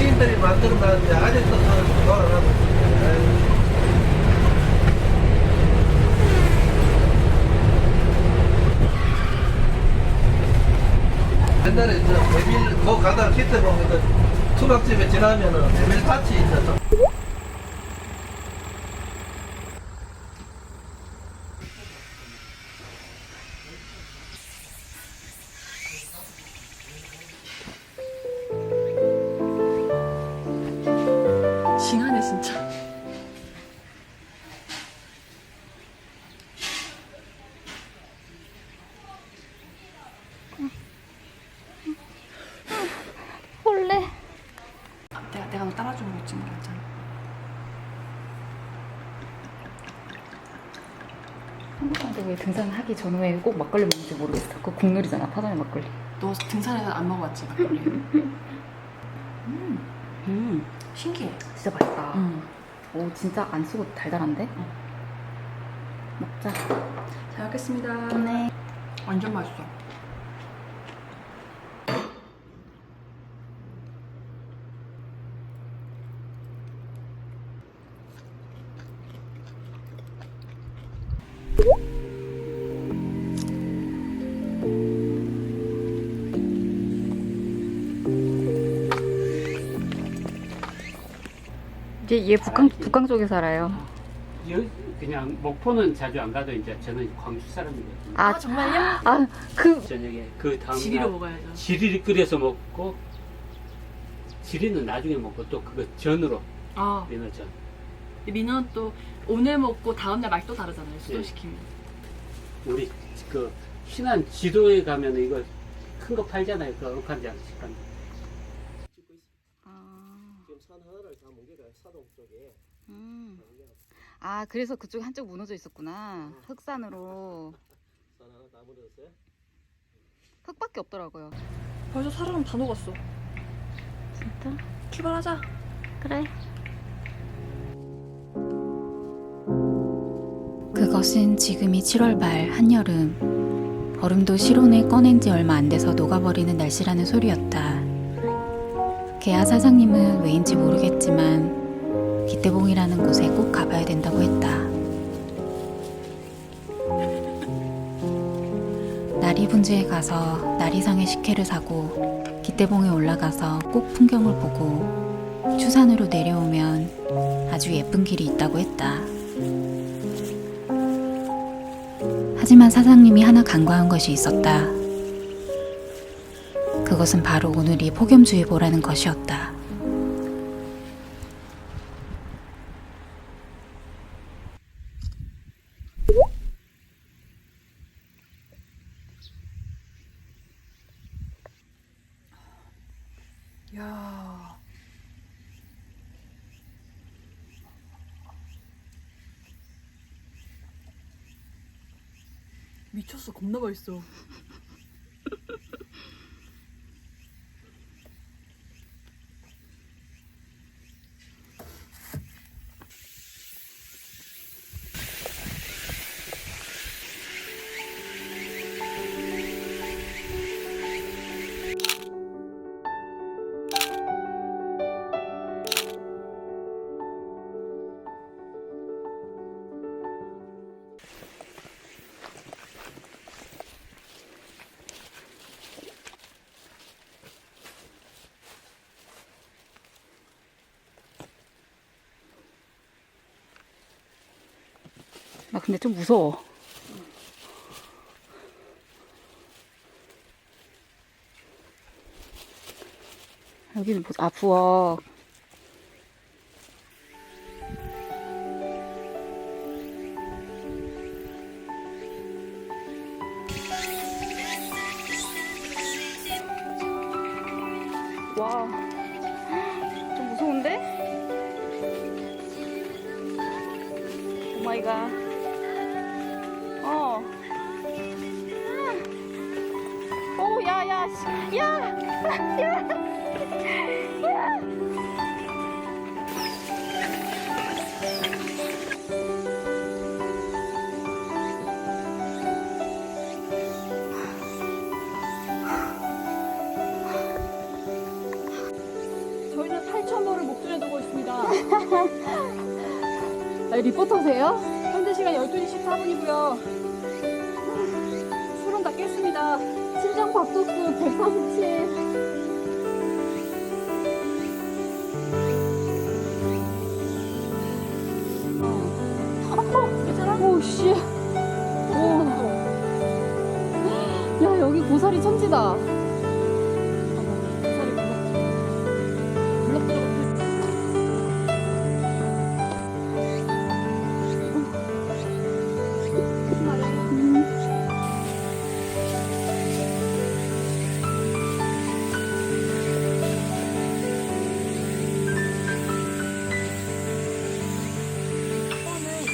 시인들이 만들어놨는데 아직도 돌아가고 있어요. 옛날에 저 메밀 거 가다가 기대 보면 그 투박집에 지나면은 메밀 밭이 있어. 징하네 진짜. 원래 내가 너 따라주는 거 찍는 거 있잖아. 한국 사람들 왜 등산하기 전후에 꼭 막걸리 먹는지 모르겠어. 그거 국룰이잖아, 파전에 막걸리. 너 등산에서 안 먹어봤지 막걸리? 신기해. 진짜 맛있다. 오, 진짜 안 쓰고 달달한데? 먹자. 잘 먹겠습니다. 네. 완전 맛있어. 얘 북강 쪽에 살아요. 그냥 목포는 자주 안 가도 이제 저는 광주 사람이거든요. 아, 정말요? 아, 저녁에 그 다음 지리로 날 먹어야죠. 지리를 끓여서 먹고 지리는 나중에 먹고 또 그거 전으로 아, 민어 전. 민어는 또 오늘 먹고 다음날 맛이 또 다르잖아요. 수도시키면. 우리 그 신안 지도에 가면 이거 큰 거 팔잖아요. 그 어묵한 장식 한. 지금 산 하나를 다 뭉개가 사동 쪽에. 아, 그래서 그쪽에 한쪽 무너져 있었구나. 흑산으로. 산 하나 다 묻었어요? 흙밖에 없더라고요. 벌써 사람 다 녹았어. 진짜? 출발하자. 그래. 그것은 지금이 7월 말 한여름. 얼음도 실온에 꺼낸 지 얼마 안 돼서 녹아버리는 날씨라는 소리였다. 개야 사장님은 왜인지 모르겠지만 기대봉이라는 곳에 꼭 가봐야 된다고 했다. 나리분지에 가서 나리상의 식혜를 사고 기대봉에 올라가서 꼭 풍경을 보고 추산으로 내려오면 아주 예쁜 길이 있다고 했다. 하지만 사장님이 하나 간과한 것이 있었다. 그것은 바로 오늘이 폭염주의보라는 것이었다. 야. 미쳤어. 겁나 맛있어. 나 근데 좀 무서워. 여기는 뭐지? 아, 부엌. 와, 좀 무서운데? 오 마이 갓. 오, 야, 야, 씨, 야, 야, 야. 저희는 있습니다. 리포터세요? 현재 시간 12시 14분이고요. 술은 다 깼습니다. 심장 박도수 147. 오, 씨. 오. 야, 여기 고사리 천지다.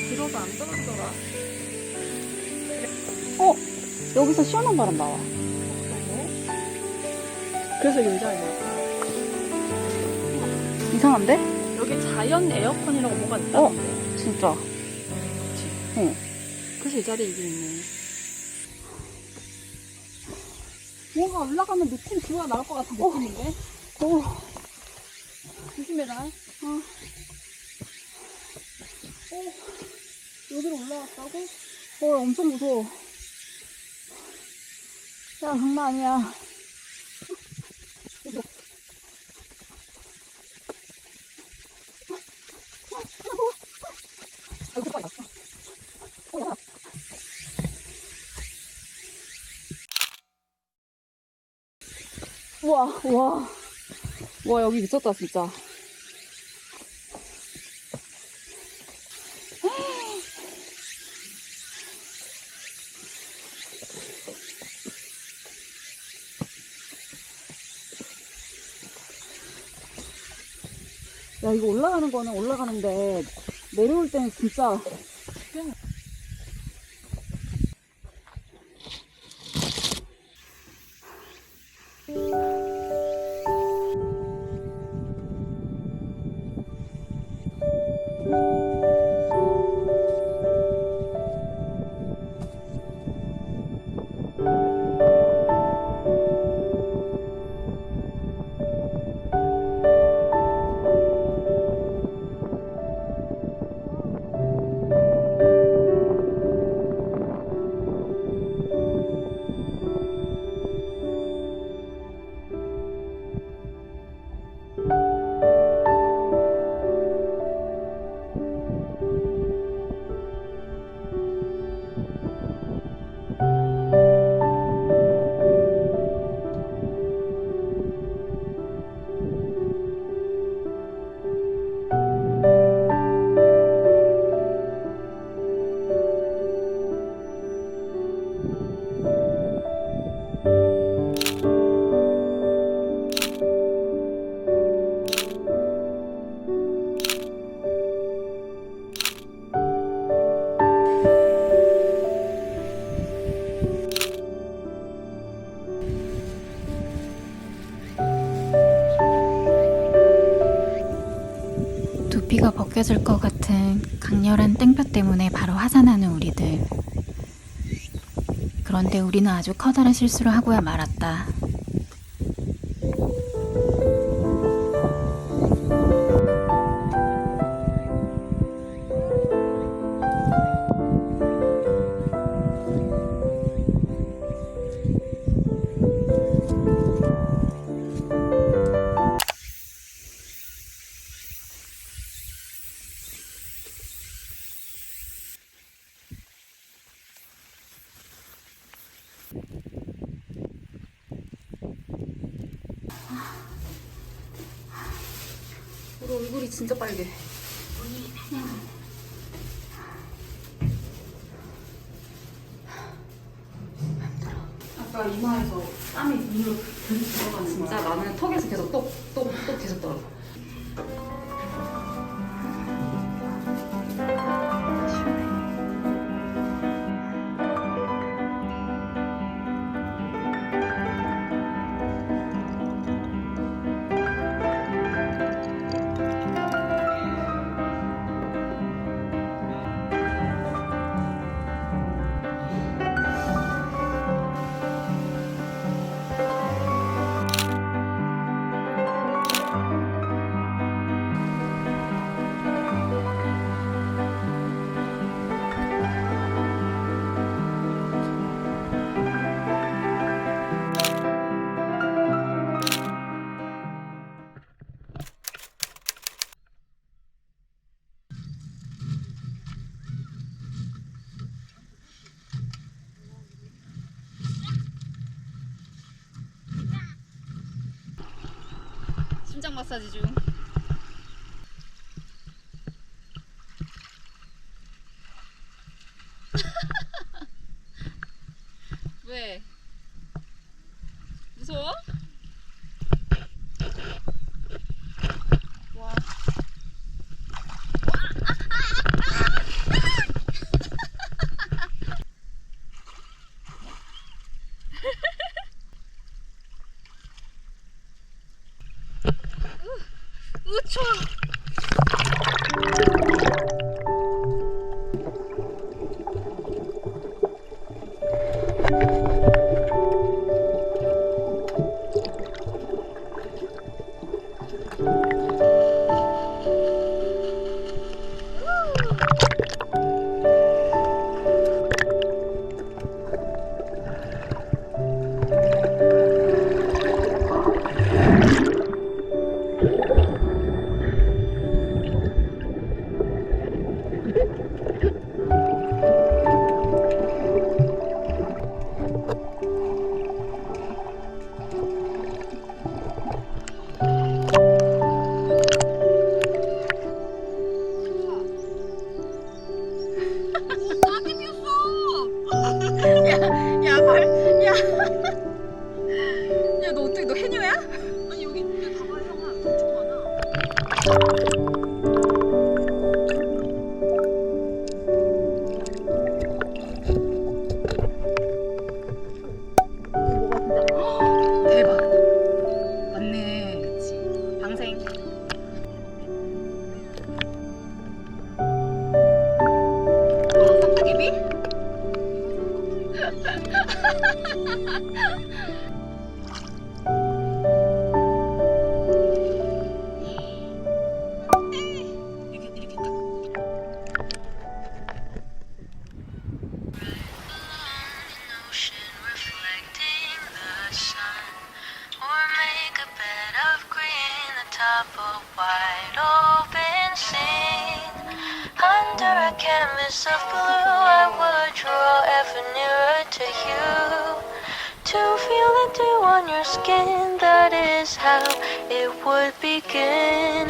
들어도 안 떨어지더라. 여기서 시원한 바람 나와. 그래서 여자예요. 이상한데? 여기 자연 에어컨이라고 뭐가 있다는데. 진짜. 그래서 이 자리에 이게 있네. 뭔가 올라가면 느낌 기가 나올 것 같은 느낌인데? 조심해라. 여기로 올라왔다고? 엄청 무서워. 야, 장난 아니야. 와, 여기 미쳤다, 진짜. 야, 이거 올라가는 거는 올라가는데, 내려올 때는 진짜. 두피가 벗겨질 것 같은 강렬한 땡볕 때문에 바로 화산하는 우리들. 그런데 우리는 아주 커다란 실수를 하고야 말았다. 우리 얼굴이 진짜 빨개. 아까 이마에서 땀이 눈으로 들어가는 진짜 거야. 나는 턱에서 계속 똑 계속 떨어져. 심장 마사지 중. 왜? 무서워? 와. 우초. 야, 너 어떻게, 너 해녀야? 아니, 여기 봐봐, 형아. 엄청 많아. 대박. 맞네. 그치. 방생. 쌍따개비? 이렇게 딱. Ocean reflecting the sun, or make a bed of green atop a wide open scene. Under a canvas of blue, I would draw ever nearer to you. To feel the dew on your skin, that is how it would begin.